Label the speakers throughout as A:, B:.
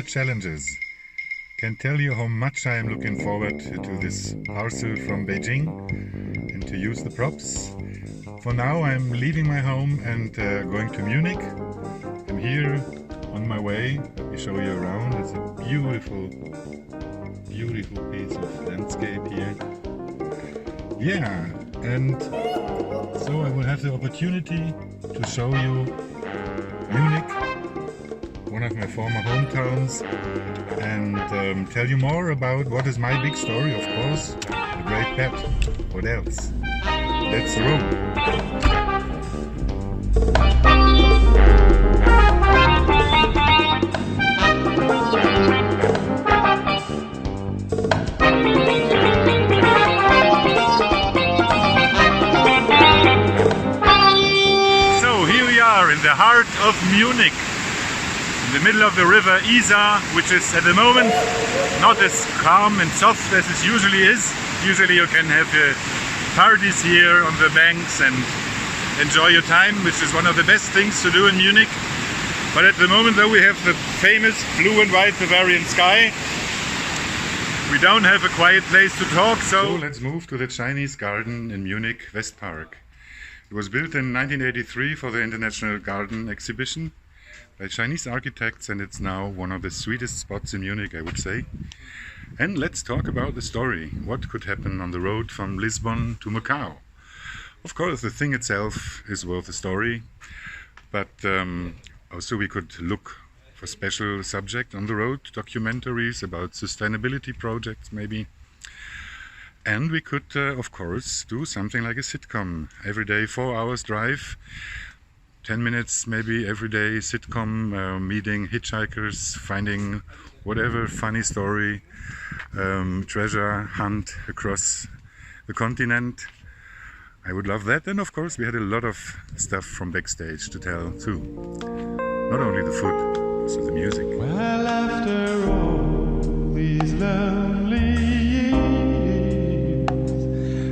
A: the challenges. Can tell you how much I am looking forward to this parcel from Beijing and to use the props. For now I'm leaving my home and going to Munich. I'm here on my way. Let me show you around. It's a beautiful piece of landscape here. Yeah, and so I will have the opportunity to show you Munich, one of my former hometowns, and tell you more about what is my big story, of course, the Great Bat. What else? Let's roll! In the heart of Munich, in the middle of the river Isar, which is at the moment not as calm and soft as it usually is. Usually you can have parties here on the banks and enjoy your time, which is one of the best things to do in Munich. But at the moment, though, we have the famous blue and white Bavarian sky. We don't have a quiet place to talk, so let's move to the Chinese garden in Munich, West Park. It was built in 1983 for the International Garden Exhibition by Chinese architects, and it's now one of the sweetest spots in Munich, I would say. And let's talk about the story. What could happen on the road from Lisbon to Macau? Of course, the thing itself is worth a story, but also we could look for special subjects on the road, documentaries about sustainability projects maybe. And we could, of course, do something like a sitcom. Every day, 4 hours drive, 10 minutes maybe every day sitcom, meeting hitchhikers, finding whatever funny story, treasure hunt across the continent. I would love that. And of course, we had a lot of stuff from backstage to tell too. Not only the food, also the music.
B: Well, after all these lonely years,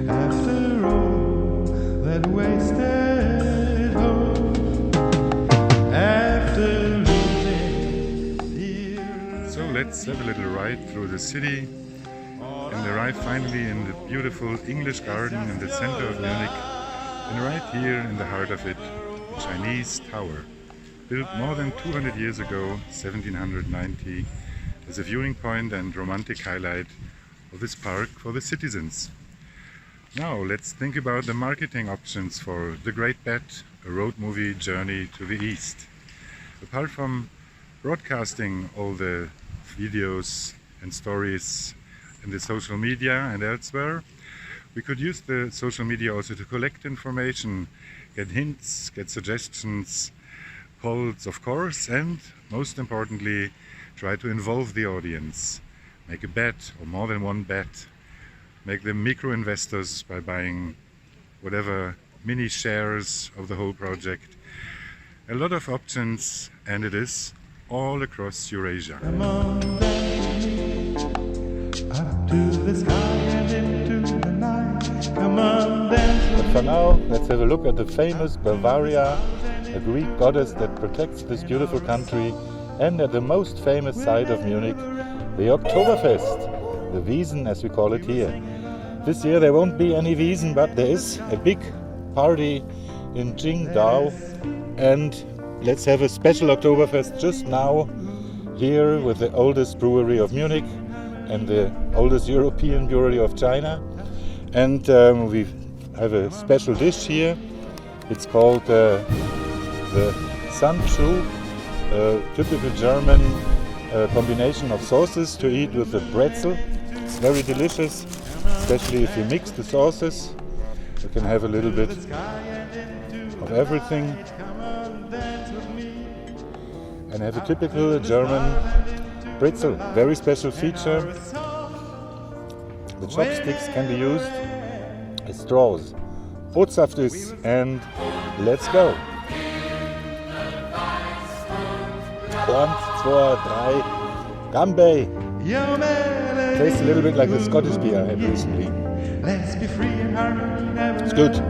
B: after all that wasted hope, after losing years.
A: So let's have a little ride through the city and arrive finally in the beautiful English garden in the center of Munich, and right here in the heart of it, the Chinese Tower, built more than 200 years ago, 1790, as a viewing point and romantic highlight of this park for the citizens. Now let's think about the marketing options for The Great Bat, a road movie journey to the east. Apart from broadcasting all the videos and stories in the social media and elsewhere, we could use the social media also to collect information, get hints, get suggestions, polls of course, and most importantly, try to involve the audience. Make a bet or more than one bet. Make them micro-investors by buying whatever mini shares of the whole project. A lot of options, and it is all across Eurasia.
B: Come on, dance with me, up to the sky and into the night. Come on, dance with
A: But for now, let's have a look at the famous Bavaria, a Greek goddess that protects this beautiful country, and at the most famous site of Munich, the Oktoberfest, the Wiesn as we call it here. This year there won't be any Wiesn, but there is a big party in Qingdao, and let's have a special Oktoberfest just now here with the oldest brewery of Munich and the oldest European brewery of China. And we have a special dish here. It's called the Sandschuh, typical German combination of sauces to eat with the pretzel. It's very delicious, especially if you mix the sauces. You can have a little bit of everything and have a typical German pretzel. Very special feature. The chopsticks can be used as straws. Brotsaft is, and let's go! 1, 2, 3, Gambay! Tastes a little bit like the Scottish beer I had recently. It's good.